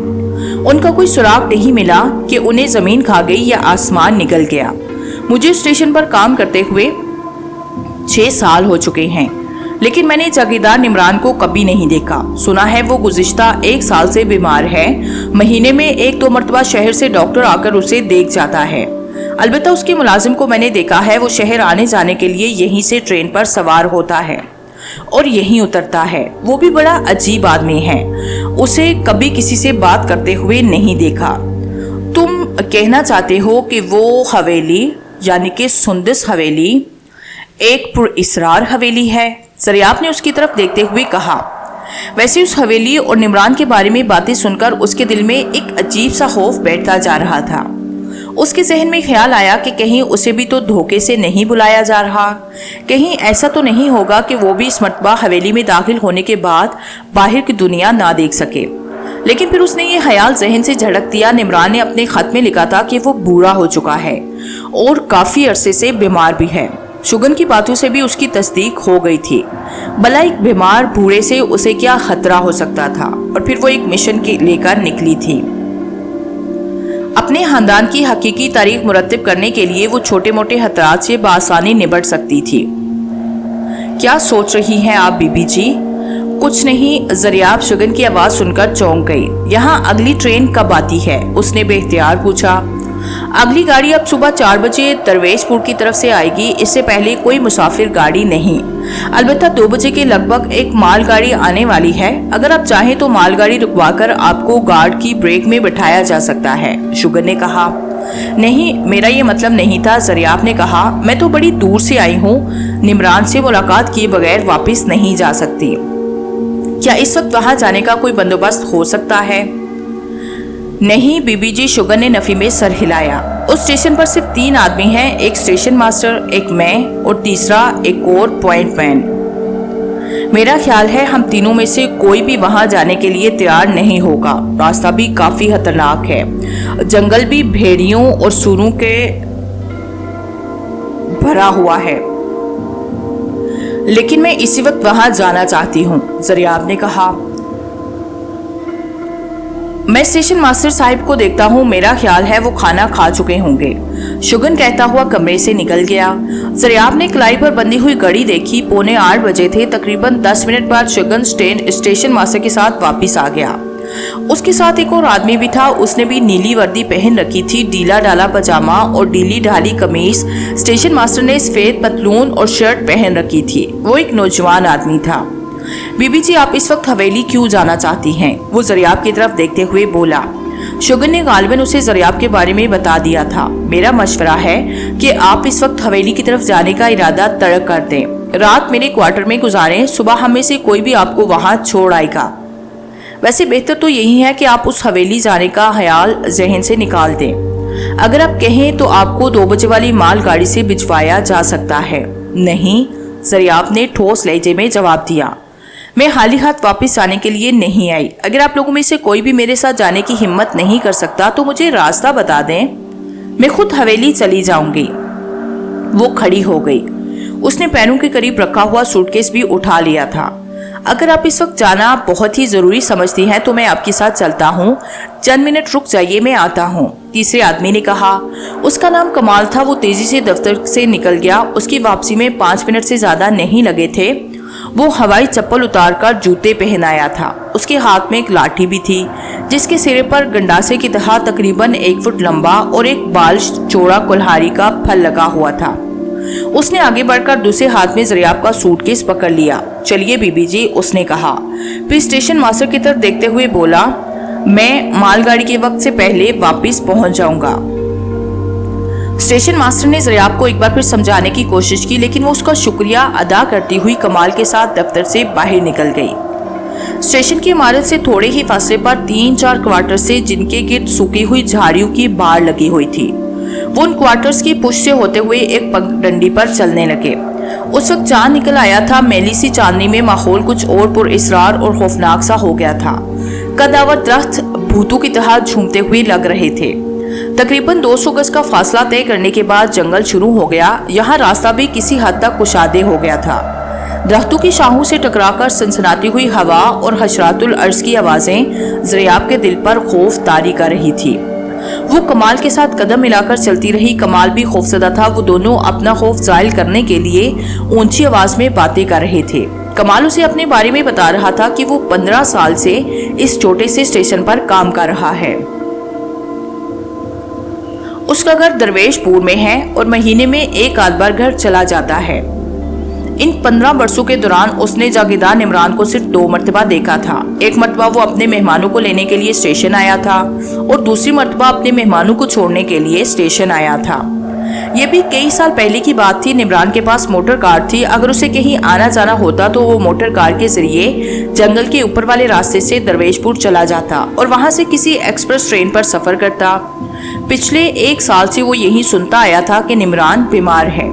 उनका कोई सुराग नहीं मिला कि उन्हें जमीन खा गई या आसमान निगल गया। मुझे स्टेशन पर काम करते हुए 6 साल हो चुके हैं, लेकिन मैंने जागीरदार निमरान को कभी नहीं देखा। सुना है वो गुज़िश्ता 1 साल से बीमार है। महीने में 1-2 मरतबा शहर से डॉक्टर आकर उसे देख जाता है। अलबत्ता उसके मुलाजिम को मैंने देखा है, वो शहर आने जाने के लिए यहीं से ट्रेन पर सवार होता है और यहीं उतरता है। वो भी बड़ा अजीब आदमी है। उसे कभी किसी से बात करते हुए नहीं देखा। तुम कहना चाहते हो कि वो हवेली यानी कि सुंदस हवेली एक पुरइसरार हवेली है? ज़रियाब ने उसकी तरफ देखते हुए कहा। वैसे उस हवेली और निमरान के बारे में बातें सुनकर उसके दिल में एक अजीब सा खौफ बैठता जा रहा था। उसके जहन में ख्याल आया कि कहीं उसे भी तो धोखे से नहीं बुलाया जा रहा, कहीं ऐसा तो नहीं होगा कि वो भी इस मर्तबा हवेली में दाखिल होने के बाद बाहर की दुनिया ना देख सके। लेकिन फिर उसने ये ख्याल जहन से झड़क दिया। निमरान ने अपने खत में लिखा था कि वो बूढ़ा हो चुका है और काफ़ी अरसे से बीमार भी है। शुगन की बातों से भी उसकी तस्दीक हो गई थी। भला एक बीमार बूढ़े से उसे क्या खतरा हो सकता था? और फिर वो एक मिशन के लेकर निकली थी। अपने खानदान की हकीकी तारीख मुरत्तिब करने के लिए वो छोटे मोटे खतरात से बआसानी निपट सकती थी। क्या सोच रही हैं आप बीबी जी? कुछ नहीं। ज़रियाब शुगन की आवाज़ सुनकर चौंक गई। यहाँ अगली ट्रेन कब आती है? उसने बेख्तियार पूछा। अगली गाड़ी अब सुबह 4 बजे दरवेशपुर की तरफ से आएगी। इससे पहले कोई मुसाफिर गाड़ी नहीं। अलबत्ता 2 बजे के लगभग एक मालगाड़ी आने वाली है। अगर आप चाहें तो मालगाड़ी रुकवाकर आपको गार्ड की ब्रेक में बिठाया जा सकता है, शुगर ने कहा। नहीं, मेरा ये मतलब नहीं था, ज़रियाब ने कहा। मैं तो बड़ी दूर से आई हूँ। निमरान से मुलाकात किए बगैर वापस नहीं जा सकती। क्या इस वक्त वहाँ जाने का कोई बंदोबस्त हो सकता है? नहीं बीबी जी, शुगर ने नफी में सर हिलाया। उस स्टेशन पर सिर्फ 3 आदमी हैं, एक स्टेशन मास्टर, एक मैं और तीसरा एक और पॉइंट मैन। मेरा ख्याल है हम तीनों में से कोई भी वहां जाने के लिए तैयार नहीं होगा। रास्ता भी काफी खतरनाक है। जंगल भी भेड़ियों और सूरों के भरा हुआ है, लेकिन मैं इसी वक्त वहां जाना चाहती हूँ। ज़रियाब ने कहा। मैं स्टेशन मास्टर साहिब को देखता हूँ, मेरा ख्याल है वो खाना खा चुके होंगे। शुगन कहता हुआ कमरे से निकल गया। ज़रियाब ने कलाई पर बंधी हुई घड़ी देखी, 7:45 बजे थे। तकरीबन 10 मिनट बाद शुगन स्टेशन मास्टर के साथ वापस आ गया। उसके साथ एक और आदमी भी था। उसने भी नीली वर्दी पहन रखी थी, ढीला ढाला पजामा और ढीली ढाली कमीज। स्टेशन मास्टर ने सफेद पतलून और शर्ट पहन रखी थी। वो एक नौजवान आदमी था। बीबी जी, आप इस वक्त हवेली क्यों जाना चाहती हैं? वो ज़रियाब की तरफ देखते हुए बोला। शुगन ने गालिबन उसे ज़रियाब के बारे में बता दिया था। मेरा मशवरा है कि आप इस वक्त हवेली की तरफ जाने का इरादा तर्क कर दें। रात मेरे क्वार्टर में गुजारें, सुबह हम में से कोई भी आपको वहां छोड़ आएगा। वैसे बेहतर तो यही है कि आप उस हवेली जाने का ख्याल जहन से निकाल दें। अगर आप कहें तो आपको 2 बजे वाली माल गाड़ी से भिजवाया जा सकता है। नहीं, ज़रियाब ने ठोस लहजे में जवाब दिया। मैं खाली हाथ वापस आने के लिए नहीं आई। अगर आप लोगों में से कोई भी मेरे साथ जाने की हिम्मत नहीं कर सकता तो मुझे रास्ता बता दें, मैं खुद हवेली चली जाऊंगी। वो खड़ी हो गई। उसने पैरों के करीब रखा हुआ सूटकेस भी उठा लिया था। अगर आप इस वक्त जाना बहुत ही जरूरी समझती हैं तो मैं आपके साथ चलता हूँ। चंद मिनट रुक जाइए, मैं आता हूँ। तीसरे आदमी ने कहा। उसका नाम कमाल था। वो तेजी से दफ्तर से निकल गया। उसकी वापसी में 5 मिनट से ज्यादा नहीं लगे थे। वो हवाई चप्पल उतारकर जूते पहनाया था। उसके हाथ में एक लाठी भी थी जिसके सिरे पर गंडासे की तरह तकरीबन 1 फुट लंबा और एक बाल चौड़ा कुल्हाड़ी का फल लगा हुआ था। उसने आगे बढ़कर दूसरे हाथ में ज़रियाब का सूटकेस पकड़ लिया। चलिए बीबी जी, उसने कहा। फिर स्टेशन मास्टर की तरफ देखते हुए बोला, मैं मालगाड़ी के वक्त से पहले वापस पहुंच जाऊंगा। स्टेशन मास्टर ने ज़रियाब को एक बार फिर समझाने की कोशिश की, लेकिन वो उसका शुक्रिया अदा करती हुई कमाल के साथ दफ्तर से बाहर निकल गई। स्टेशन की इमारत से थोड़े ही फासले पर 3-4 क्वार्टर से जिनके गिर्द सूखी हुई झाड़ियों की बाड़ लगी हुई थी। वो उन क्वार्टर्स की पुश से होते हुए एक पगडंडी पर चलने लगे। उस वक्त चांद निकल आया था। मैली सी चांदनी में माहौल कुछ और पुरअसरार और खौफनाक सा हो गया था। कदावर दरख्त भूतों की तरह झूमते हुए लग रहे थे। तकरीबन 200 गज का फासला तय करने के बाद जंगल शुरू हो गया। यहाँ रास्ता भी किसी हद तक कुशादे हो गया था। दरख्तों की शाहों से टकराकर सनसनाती हुई हवा और हशरातुल अर्ज की आवाजें ज़रियाब के दिल पर खौफ तारी कर रही थी। वो कमाल के साथ कदम मिलाकर चलती रही। कमाल भी खौफजदा था। वो दोनों अपना खौफ जाहिर करने के लिए ऊंची आवाज में बातें कर रहे थे। कमाल उसे अपने बारे में बता रहा था कि वो 15 साल से इस छोटे से स्टेशन पर काम कर रहा है। उसका घर दरवेशपुर में है और महीने में 1 आध बार घर चला जाता है। इन 15 वर्षों के दौरान उसने जागीरदार इमरान को सिर्फ 2 मरतबा देखा था। एक मरतबा वो अपने मेहमानों को लेने के लिए स्टेशन आया था और दूसरी मरतबा अपने मेहमानों को छोड़ने के लिए स्टेशन आया था। ये भी कई साल पहले की बात थी। इमरान के पास मोटर कार थी। अगर उसे कहीं आना जाना होता तो वो मोटर कार के जरिए जंगल के ऊपर वाले रास्ते से दरवेशपुर चला जाता और वहां से किसी एक्सप्रेस ट्रेन पर सफर करता। पिछले 1 साल से वो यही सुनता आया था कि इमरान बीमार है।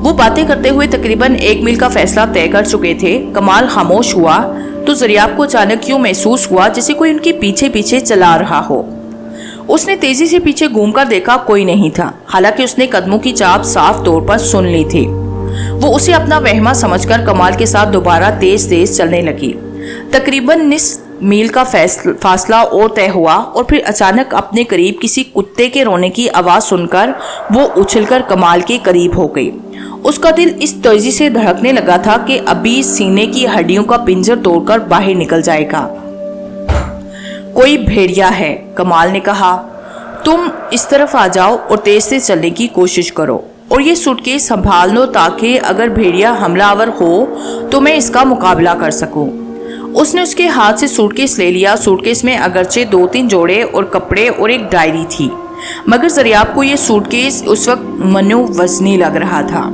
वो बातें करते हुए तकरीबन 1 मील का फैसला तय कर चुके थे। कमाल खामोश हुआ तो ज़रियाब को अचानक यूं महसूस हुआ जैसे कोई उनके पीछे पीछे चला रहा हो। उसने तेजी से पीछे घूमकर देखा, कोई नहीं था। हालांकि उसने कदमों की चाप साफ तौर पर सुन ली थी। वो उसे अपना वहमा समझकर कमाल के साथ दोबारा तेज तेज चलने लगी। तकरीबन निस्फ मील का फासला और तय हुआ और फिर अचानक अपने करीब किसी कुत्ते के रोने की आवाज सुनकर वो उछलकर कमाल के करीब हो गई। उसका दिल इस तेजी से धड़कने लगा था कि अभी सीने की हड्डियों का पिंजर तोड़कर बाहर निकल जाएगा। कोई भेड़िया है, कमाल ने कहा। तुम इस तरफ आ जाओ और तेज से चलने की कोशिश करो और ये सूटकेस संभाल लो ताकि अगर भेड़िया हमलावर हो तो मैं इसका मुकाबला कर सकूं। उसने उसके हाथ से सूटकेस ले लिया। सूटकेस में अगरचे 2-3 जोड़े और कपड़े और एक डायरी थी, मगर ज़रियाब को यह सूटकेस उस वक्त मनो वजनी लग रहा था।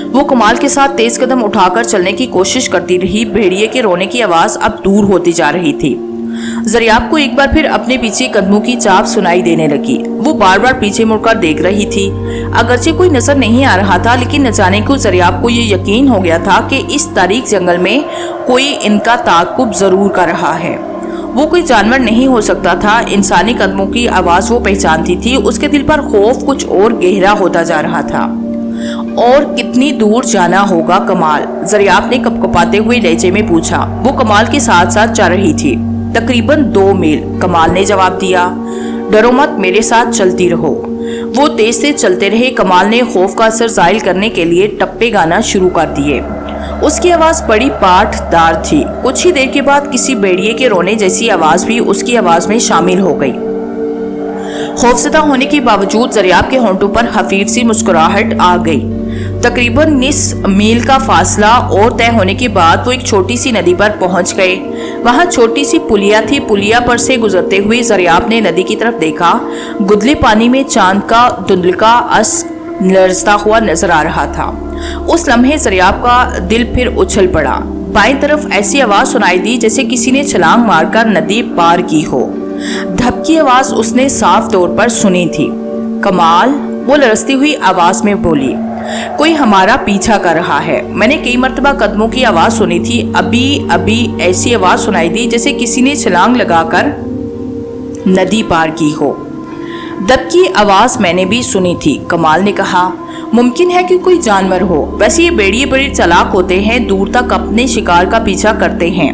वो कमाल के साथ तेज कदम उठाकर चलने की कोशिश करती रही। भेड़िए के रोने की आवाज अब दूर होती जा रही थी। ज़रियाब को एक बार फिर अपने पीछे कदमों की चाप सुनाई देने लगी। वो बार बार पीछे मुड़कर देख रही थी। अगरचे कोई नजर नहीं आ रहा था, लेकिन न जाने को ज़रियाब को ये यकीन हो गया था कि इस तारीक जंगल में कोई इनका ताक़ुब जरूर कर रहा है। वो कोई जानवर नहीं हो सकता था। इंसानी कदमों की आवाज वो पहचानती थी। उसके दिल पर खौफ कुछ और गहरा होता जा रहा था। और कितनी दूर जाना होगा कमाल? ज़रियाब ने कपकपाते हुए लहजे में पूछा। वो कमाल के साथ साथ जा रही थी। तकरीबन 2 मील, कमाल ने जवाब दिया। डरो मत, मेरे साथ चलती रहो। वो तेज से चलते रहे। कमाल ने खौफ का असर जाहिर करने के लिए टप्पे गाना शुरू कर दिए। उसकी आवाज बड़ी पाठदार थी। कुछ ही देर के बाद किसी भेड़िए के रोने जैसी आवाज भी उसकी आवाज में शामिल हो गई। खौफजदा होने के बावजूद ज़रियाब के होंठों पर हफीफ सी मुस्कुराहट आ गई। तकरीबन 9 मील का फासला और तय होने के बाद वो एक छोटी सी नदी पर पहुंच गए। वहां छोटी सी पुलिया थी। पुलिया पर से गुजरते हुए ज़रियाब ने नदी की तरफ देखा। गुदले पानी में चांद का धुंधलका अस लरजता हुआ नजर आ रहा था। उस लम्हे ज़रियाब का दिल फिर उछल पड़ा। बाईं तरफ ऐसी आवाज सुनाई दी जैसे किसी ने छलांग मारकर नदी पार की हो। धप की आवाज उसने साफ तौर पर सुनी थी। कमाल, वो लरजती हुई आवाज में बोली, कोई हमारा पीछा कर रहा है। मैंने कई मर्तबा कदमों की आवाज सुनी थी। अभी अभी ऐसी आवाज सुनाई दी जैसे किसी ने छलांग लगाकर नदी पार की हो। दब की आवाज मैंने भी सुनी थी, कमाल ने कहा। मुमकिन है कि कोई जानवर हो। वैसे ये भेड़िए बड़े चालाक होते हैं, दूर तक अपने शिकार का पीछा करते हैं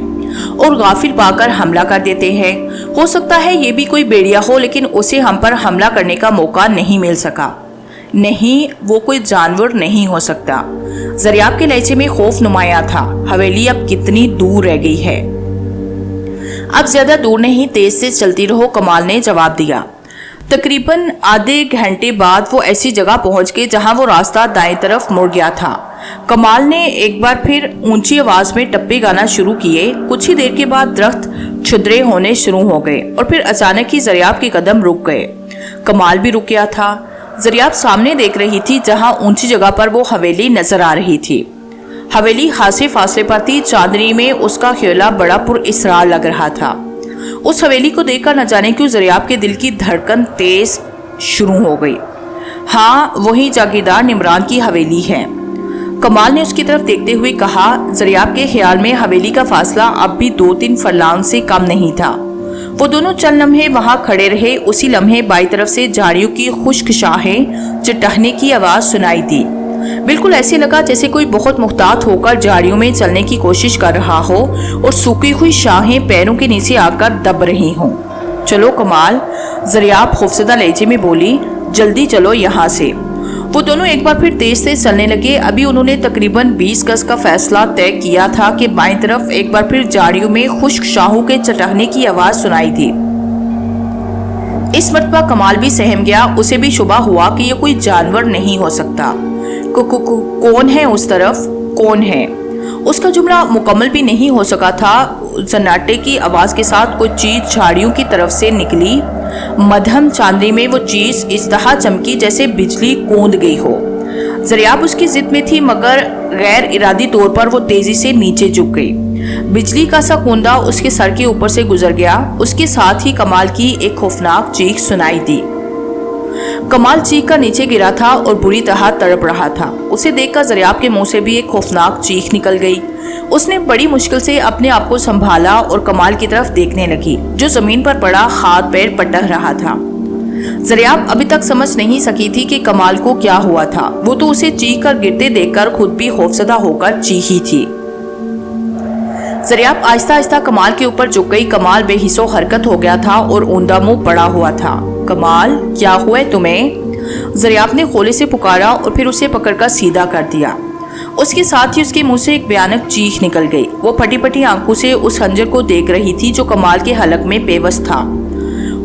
और गाफिल पाकर हमला कर देते हैं। हो सकता है ये भी कोई भेड़िया हो, लेकिन उसे हम पर हमला करने का मौका नहीं मिल सका। नहीं, वो कोई जानवर नहीं हो सकता। ज़रियाब के लहजे में खौफ नुमाया था। हवेली अब कितनी दूर रह गई है? अब ज्यादा दूर नहीं, तेज से चलती रहो, कमाल ने जवाब दिया। तकरीबन आधे घंटे बाद वो ऐसी जगह पहुंच गए जहां वो रास्ता दाएं तरफ मुड़ गया था। कमाल ने एक बार फिर ऊंची आवाज में टप्पे गाना शुरू किए। कुछ ही देर के बाद दरख्त छुदरे होने शुरू हो गए और फिर अचानक ही ज़रियाब के कदम रुक गए। कमाल भी रुक गया था। ज़रियाब सामने देख रही थी जहां ऊंची जगह पर वो हवेली नजर आ रही थी। हवेली खासे फासले पर थी। चांदनी में उसका ख्याल बड़ा पुरइसरार लग रहा था। उस हवेली को देखकर न जाने क्यों ज़रियाब के दिल की धड़कन तेज शुरू हो गई। हाँ, वही जागीरदार निमरान की हवेली है, कमाल ने उसकी तरफ देखते हुए कहा। ज़रियाब के ख्याल में हवेली का फासला अब भी 2-3 फरलांग से कम नहीं था। वो दोनों चंद लम्हे वहां खड़े रहे। उसी लम्हे बाई तरफ से झाड़ियों की खुश्क शाखें चटकने की आवाज सुनाई दी। बिल्कुल ऐसे लगा जैसे कोई बहुत मुहतात होकर झाड़ियों में चलने की कोशिश कर रहा हो और सूखी हुई शाखें पैरों के नीचे आकर दब रही हों। चलो कमाल, ज़रियाब खौफजदा लहजे में बोली, जल्दी चलो यहाँ से। वो दोनों एक बार फिर तेज से चलने लगे। अभी उन्होंने तकरीबन 20 गज का फैसला तय किया था कि बाईं तरफ एक बार फिर झाड़ियों में खुश्क शाहों के चटकने की आवाज सुनाई दी। इस मर्तबा कमाल भी सहम गया। उसे भी शुबा हुआ कि यह कोई जानवर नहीं हो सकता। कौन है उस तरफ? कौन है? उसका जुमला मुकम्मल भी नहीं हो सका था। सन्नाटे की आवाज के साथ कोई चीज झाड़ियों की तरफ से निकली। मध्यम चांदनी में वो चीज इस तरह चमकी जैसे बिजली कूद गई हो। ज़रियाब उसकी जिद में थी, मगर गैर इरादी तौर पर वो तेजी से नीचे झुक गई। बिजली का सा कूंदा उसके सर के ऊपर से गुजर गया। उसके साथ ही कमाल की एक खौफनाक चीख सुनाई दी। कमाल चीख कर नीचे गिरा था और बुरी तरह तड़प रहा था। उसे देखकर ज़रियाब के मुंह से भी एक खौफनाक चीख निकल गई। उसने बड़ी मुश्किल से अपने आप को संभाला और कमाल की तरफ देखने लगी, जो जमीन पर पड़ा हाथ पैर पटक रहा था। ज़रियाब अभी तक समझ नहीं सकी थी कि कमाल को क्या हुआ था। वो तो उसे चीख कर गिरते देखकर खुद भी खौफजदा होकर चीखी थी। ज़रियाब आहिस्ता आहिस्ता कमाल के ऊपर झुक गई। कमाल बेहिस्सो हरकत हो गया था और ऊंधा मुंह पड़ा हुआ था। कमाल, क्या हुआ है तुम्हें? ज़रियाब ने खोले से पुकारा और फिर उसे पकड़कर सीधा कर दिया। उसके साथ ही उसके मुंह से एक भयानक चीख निकल गई। वो फटी फटी आंखों से उस खंजर को देख रही थी जो कमाल के हलक में बेबस था।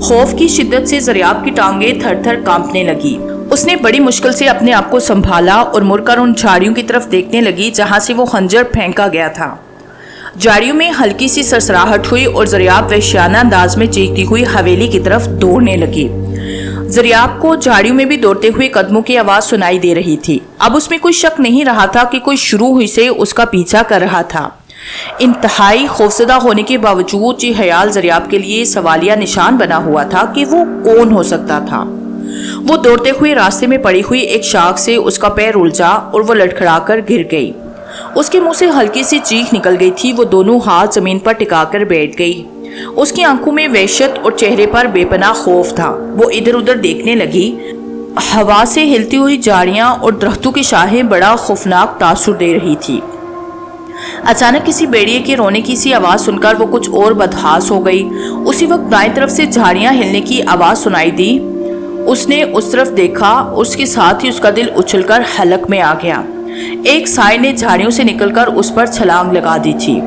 खौफ की शिद्दत से ज़रियाब की टांगें थर थर कांपने लगी। उसने बड़ी मुश्किल से अपने आप को संभाला और मुड़कर उन झाड़ियों की तरफ देखने लगी जहां से वो खंजर फेंका गया था। झाड़ियों में हल्की सी सरसराहट हुई और ज़रियाब वहशियाना अंदाज में चीखती हुई हवेली की तरफ दौड़ने लगी। ज़रियाब को झाड़ियों में भी दौड़ते हुए कदमों की आवाज सुनाई दे रही थी। अब उसमें कोई शक नहीं रहा था कि कोई शुरू हुई से उसका पीछा कर रहा था। इंतहाई खौफजदा होने के बावजूद ये ख्याल ज़रियाब के लिए सवालिया निशान बना हुआ था कि वो कौन हो सकता था। वो दौड़ते हुए रास्ते में पड़ी हुई एक शाख से उसका पैर उलझा और वो लड़खड़ाकर गिर गई। उसके मुंह से हल्की सी चीख निकल गई थी। वो दोनों हाथ जमीन पर टिकाकर बैठ गई। اس کی آنکھوں میں وحشت اور چہرے پر بے پناہ خوف تھا۔ وہ ادھر ادھر دیکھنے لگی۔ ہوا سے ہلتی ہوئی جھاڑیاں اور درختوں کی شاخیں بڑا خوفناک تاثر دے رہی تھی۔ اچانک کسی بھیڑیے کے رونے کی سی آواز سن کر وہ کچھ اور بدحاس ہو گئی۔ اسی وقت دائیں طرف سے جھاڑیاں ہلنے کی آواز سنائی دی۔ اس نے اس طرف دیکھا، اس کے ساتھ ہی اس کا دل اچھل کر حلق میں آ گیا۔ ایک سائے نے جھاڑیوں سے نکل کر اس پر چھلانگ لگا دی تھی۔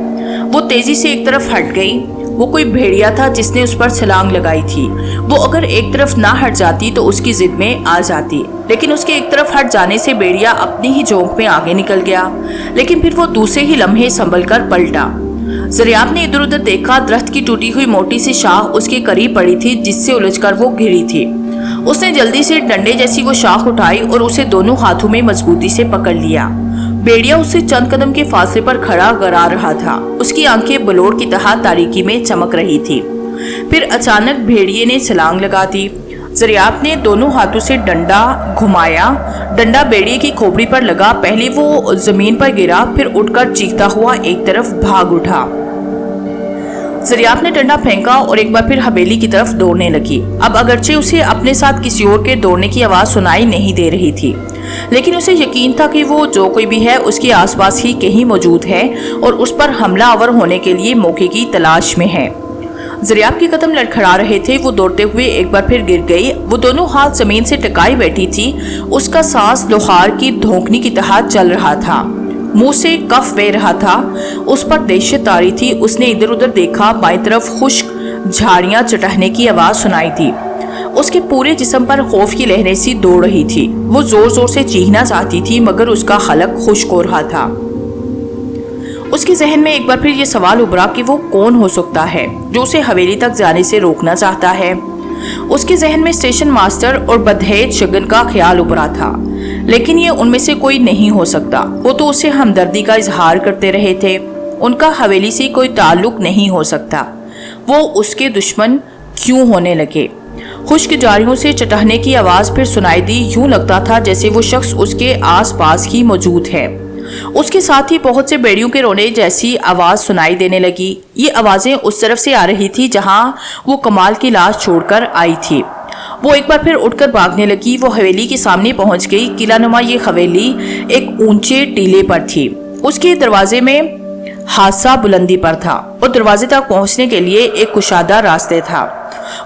وہ تیزی سے ایک طرف ہٹ گئی۔ وہ کوئی بھیڑیا تھا جس نے اس پر چھلانگ لگائی تھی۔ وہ اگر ایک طرف نہ ہٹ جاتی تو اس کی ضد میں آ جاتی، لیکن اس کے ایک طرف ہٹ جانے سے بھیڑیا اپنی ہی جھونک میں آگے نکل گیا۔ لیکن پھر وہ دوسرے ہی لمحے سنبھل کر پلٹا۔ زریاب نے ادھر ادھر دیکھا، درخت کی ٹوٹی ہوئی موٹی سی شاخ اس کے قریب پڑی تھی جس سے الجھ کر وہ گری تھی۔ اس نے جلدی سے ڈنڈے جیسی وہ شاخ اٹھائی اور اسے دونوں ہاتھوں میں مضبوطی سے پکڑ لیا۔ بھیڑیا اس سے چند قدم کے فاصلے پر کھڑا گرا رہا تھا۔ اس کی آنکھیں بلوڑ کی طرح تاریکی میں چمک رہی تھی۔ پھر اچانک بھیڑیے نے چھلانگ لگا دی۔ زریاب نے دونوں ہاتھوں سے ڈنڈا گھمایا۔ ڈنڈا بھیڑیے کی کھوپڑی پر لگا۔ پہلے وہ زمین پر گرا، پھر اٹھ کر چیختا ہوا ایک طرف بھاگ اٹھا۔ زریاب نے ڈنڈا پھینکا اور ایک بار پھر حویلی کی طرف دوڑنے لگی۔ اب اگرچہ اسے اپنے ساتھ کسی اور کے دوڑنے کی آواز سنائی نہیں دے رہی تھی، لیکن اسے یقین تھا کہ وہ جو کوئی بھی ہے اس کے آس پاس ہی کہیں موجود ہے اور اس پر حملہ آور ہونے کے لیے موقع کی تلاش میں ہے۔ زریاب کے قدم لڑکھڑا رہے تھے۔ وہ دوڑتے ہوئے ایک بار پھر گر گئی۔ وہ دونوں ہاتھ زمین سے ٹکائے بیٹھی تھی۔ اس کا سانس لوہار کی دھونکنی کی طرح چل رہا تھا، منہ سے کف بہہ رہا تھا۔ اس پر دہشت آ رہی تھی۔ اس نے ادھر ادھر دیکھا، بائیں طرف خشک جھاڑیاں چٹہنے کی آواز سنائی تھی۔ اس کے پورے جسم پر خوف کی لہریں سی دوڑ رہی تھی۔ وہ زور زور سے چیخنا چاہتی تھی مگر اس کا حلق خشک ہو رہا تھا۔ اس کے ذہن میں ایک بار پھر یہ سوال ابھرا کہ وہ کون ہو سکتا ہے جو اسے حویلی تک جانے سے روکنا چاہتا ہے۔ اس کے ذہن میں اسٹیشن ماسٹر اور بدہیج شگن کا خیال ابھرا تھا، لیکن یہ ان میں سے کوئی نہیں ہو سکتا۔ وہ تو اسے ہمدردی کا اظہار کرتے رہے تھے۔ ان کا حویلی سے کوئی تعلق نہیں ہو سکتا۔ وہ اس کے دشمن کیوں ہونے لگے؟ خشک جھاڑیوں سے چٹہنے کی آواز پھر سنائی دی۔ یوں لگتا تھا جیسے وہ شخص اس کے آس پاس ہی موجود ہے۔ اس کے ساتھ ہی بہت سے بھیڑیوں کے رونے جیسی آواز سنائی دینے لگی۔ یہ آوازیں اس طرف سے آ رہی تھی جہاں وہ کمال کی لاش چھوڑ کر آئی تھی۔ وہ ایک بار پھر اٹھ کر بھاگنے لگی۔ وہ حویلی کے سامنے پہنچ گئی۔ قلعہ نما یہ حویلی ایک اونچے ٹیلے پر تھی۔ اس کے دروازے میں حادثہ بلندی پر تھا اور دروازے تک پہنچنے کے لیے ایک کشادہ راستے تھا۔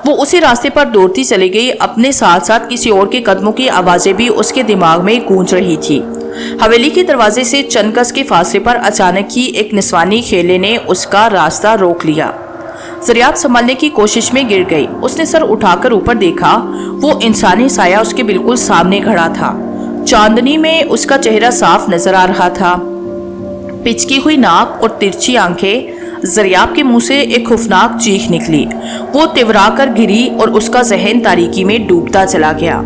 وہ اسی راستے پر دوڑتی چلی گئی۔ اپنے ساتھ ساتھ کسی اور کے قدموں کی آوازیں بھی اس کے دماغ میں گونج رہی تھی۔ حویلی کے دروازے سے چند گز کے فاصلے پر اچانک ہی ایک نسوانی کھیلے نے اس کا راستہ روک لیا۔ زریاب سنبھلنے کی کوشش میں گر گئی۔ اس نے سر اٹھا کر اوپر دیکھا۔ وہ انسانی سایہ اس کے بالکل سامنے کھڑا تھا۔ چاندنی میں اس کا چہرہ صاف نظر آ رہا تھا۔ پچکی ہوئی ناک اور ترچھی آنکھیں۔ زریاب کے منہ سے ایک خوفناک چیخ نکلی۔ وہ تورا کر گری اور اس کا ذہن تاریکی میں ڈوبتا چلا گیا۔